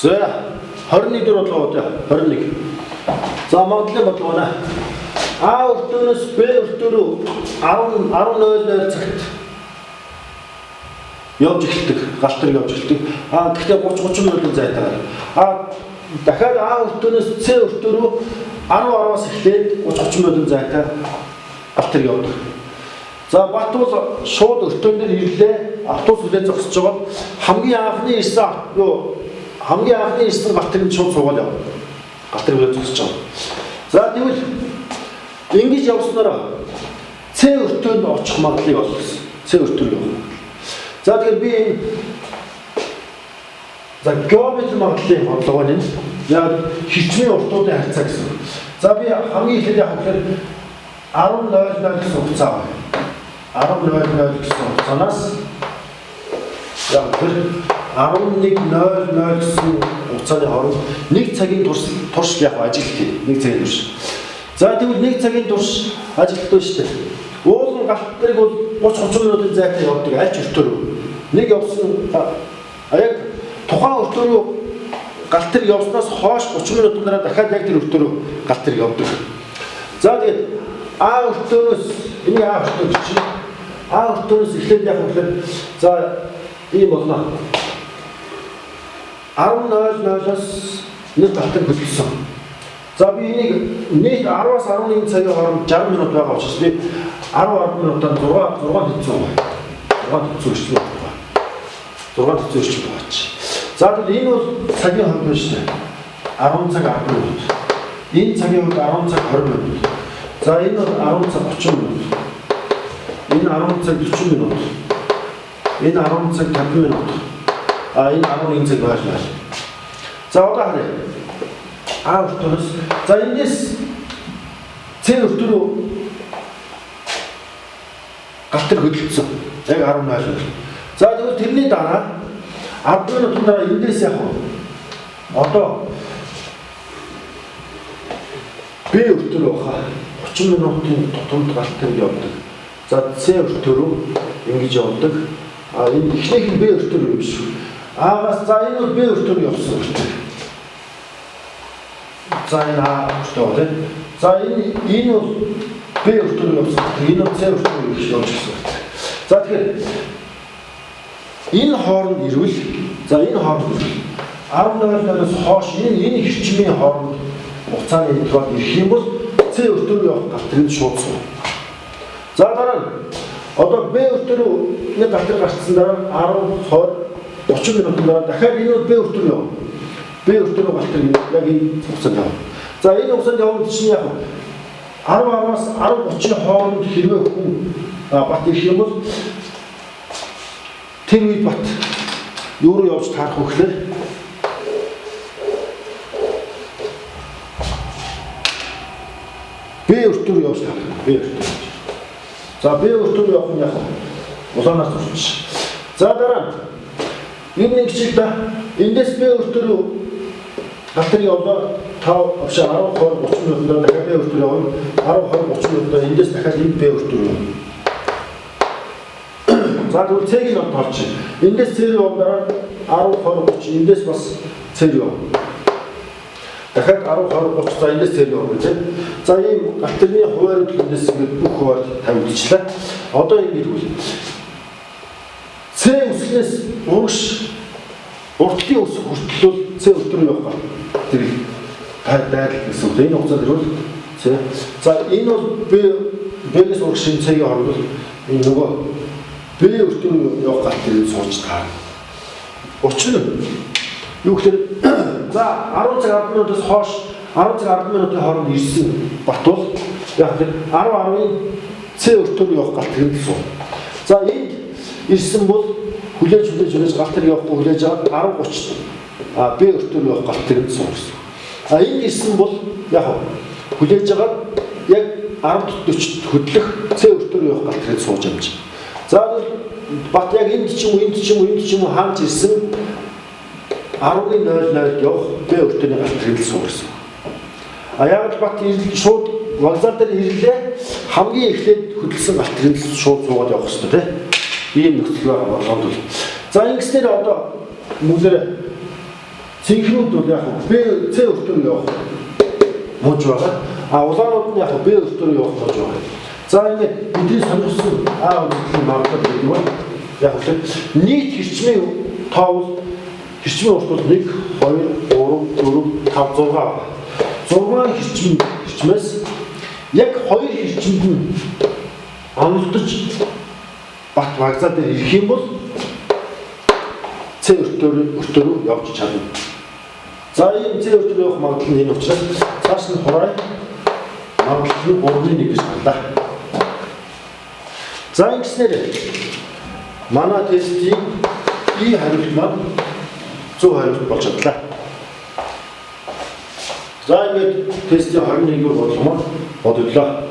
За 21 дөрөв бодлого 21. За Монголын бодлого байна. А өртөөнөөс Б өртөө рүү 10:00 цагт явж эхэлдэг, галтрыг явж эхэлдэг. Гэхдээ 30 минутын зайтайгаар. Дахиад А өртөөнөөс С өртөө рүү 10:10-аас эхлээд 30 минутын зайтай галтрыг явдаг. За Бат бол шууд өртөөн дээр ирлээ, автобус хүлээж зогсож байгаа хамгийн анхны ирсэн галтрыг шууд суугаад явна. Галтрыг хүлээж зогсож байгаа. За тэгвэл ингэж явснараа С өртөөнд очих магадлалыг олгосон. С өртөө явна. За тэгэхээр би энэ геометри магадлалын бодлого байна. Яг хичмийн уртуудын харьцаа гэсэн. За би хамгийн ихэд яг гэхээр 10:00 гэсэн хугацаа байна. 10:00 гэсэн хугацаанаас яг тэр 11:00 гэсэн хугацааны хооронд 1 цагийн турш яг ажиллах. 1 цагийн турш. За тэгвэл 1 цагийн турш ажиллах нь шүү дээ. Уулын галтрыг бол 30-30 минутын зайтай явдаг аль ч өртөө рүү. Нэг явсан яг тухайн өртөө рүү галтрыг явснаас хойш 30 минутын дараа дахиад яг тэр өртөө рүү галтрыг явдаг. За тэгээд А өртөөнөөс энэ А өртөө чинь А өртөөнөөс эхлээд яг үгээр за ийм болно. 10:00-аас нэг галтрыг хөдөлсөн. За би энийг нийт 10-аас 11 цагийн хооронд 60 минут байгаа учраас би 10 минутаар 6 хэцүү байна. 6 хэцүү байна. 6 хэцүү шүү дээ. За тэгвэл энэ бол цагийн хувьд байна шүү дээ. 10 цаг 10 минут. Энэ цагийн хувьд 10 цаг 20 минут. За энэ бол 10 цаг 30 минут. Энэ 10 цаг 40 минут. Энэ 10 цаг 50 минут. Энэ 11 цаг байна. За одоо харъя. А өртөөнөөс за эндээс С өртөө рүү галтрыг хөдөлсөн. Яг 10:00. За тэгвэл тэрний дараа 10 минутын дараа эндээс яг одоо Б өртөө рүү хаа 30 минутын тутамд галтрыг явдаг. За С өртөө рүү ингэж явдаг. Энэ эхнийх нь Б өртөө рүү биш. Аагаас за энэ бол Б өртөө рүү явсан өртөө. За энэ өртөө байна. За энэ бол Б өртөө рүү явсан. Энэ бол С өртөө рүү явж гисэн. За тэгэхээр энэ хооронд ирвэл за энэ хооронд 10:00-аас хойш энэ хэрчмийн хооронд хугацааны интервал ирэх юм бол С өртөө рүү явах галтрыг шууд суу. За дараа нь одоо Б өртөө рүү нэг галтрыг гарцсан дараа 10, 20, 30 минутын дараа дахиад энэ бол Б өртөө рүү явна. Б өртөө рүү галтрыг яг энэ хугацаанд явна. За энэ хугацаанд явсан чинь яг 10-аас 10:30-ийн хооронд хэрвээ хүн Бат ирэх юм бол тэр үед Бат юу руу явж таарах вэ гэхээр Б өртөө рүү явж таарах. Б өртөө. За Б өртөө рүү явах нь яг улаанаас турч. За дараа энэ нэг чиг да эндээс Б өртөө рүү галтрыг явлаа 5 авшаа 10 20 30 минутанд дахиад Б өртөө явна. 10 20 30 минутанд эндээс дахиад энэ Б өртөө рүү. За тэгвэл С-ийг нь тоолч. Эндээс С рүү явна 10 20 30 эндээс бас С рүү явна. Дахиад 10 20 30 за эндээс С рүү явна тийм. За ийм галтрын хуваарь эндээс бүх хуваарь тавигдчихлаа. Одоо ингэж үйл. С үсгнээс урагш уртлын үсэг хүртэл С өртөө рүү явах. Тэр дайрал гэсэн үг. Энэ хугацаанд ирвэл С. За энэ бол Б-ээс урагш энэ цагийн хооронд энэ нөгөө Б өртөө рүү явах галтрыг сууж таарна. Учир нь юу гэхээр за 10 цаг 10 минутаас хойш 10 цаг 10 минутын хооронд ирсэн Бат бол яг тэр 10-10-ын С өртөө рүү явах галтрыг суу. За энд ирсэн бол хүлээж галтрыг явахгүй хүлээж аваад 10:30 Б өртөө рүү явах галтрыг суурсан. Энд ирсэн бол яг хүлээж аваад яг 10:40-д хөдлөх С өртөө рүү явах галтрыг сууж амж. За Бат яг энд ч юм уу хаанч ирсэн 10:00-д явах Б өртөөний галтрыг суурсан. Яг л Бат шууд вокзал дээр ирлээ хамгийн эхлээд хөдөлсөн галтрыг шууд суугаад явах хэрэгтэй тийм. Ийм нөхцөл байгаа болгонд. За ингэснээр одоо мөлөөр Цэнхрүүд бол яг Б С өртөр явах мууж байгаа. А улаанууд нь яг Б өртөр явах мууж байгаа. За ингээд бидний сонирхсан А үзэгдлийн магадлал гэдэг нь яг л нийт хэрчмийн тоо бол хэрчмийн урт бол 1 2 3 4 5 6 байна. 6 хэрчмээс яг 2 хэрчмэд нь онолдож бат вагзаа дээр ирэх юм бол С өртөөр явж чадна. За ийм С өртөөр явах магадлал нь энэ учраас цааш нь хураа магадлал нь 3-1 гэж байна. За ингэснээр манай тестийн И хариулт маань 100 хариулт болж чадлаа. За ингээд тестийн 21-р бодлого маань бодлоо.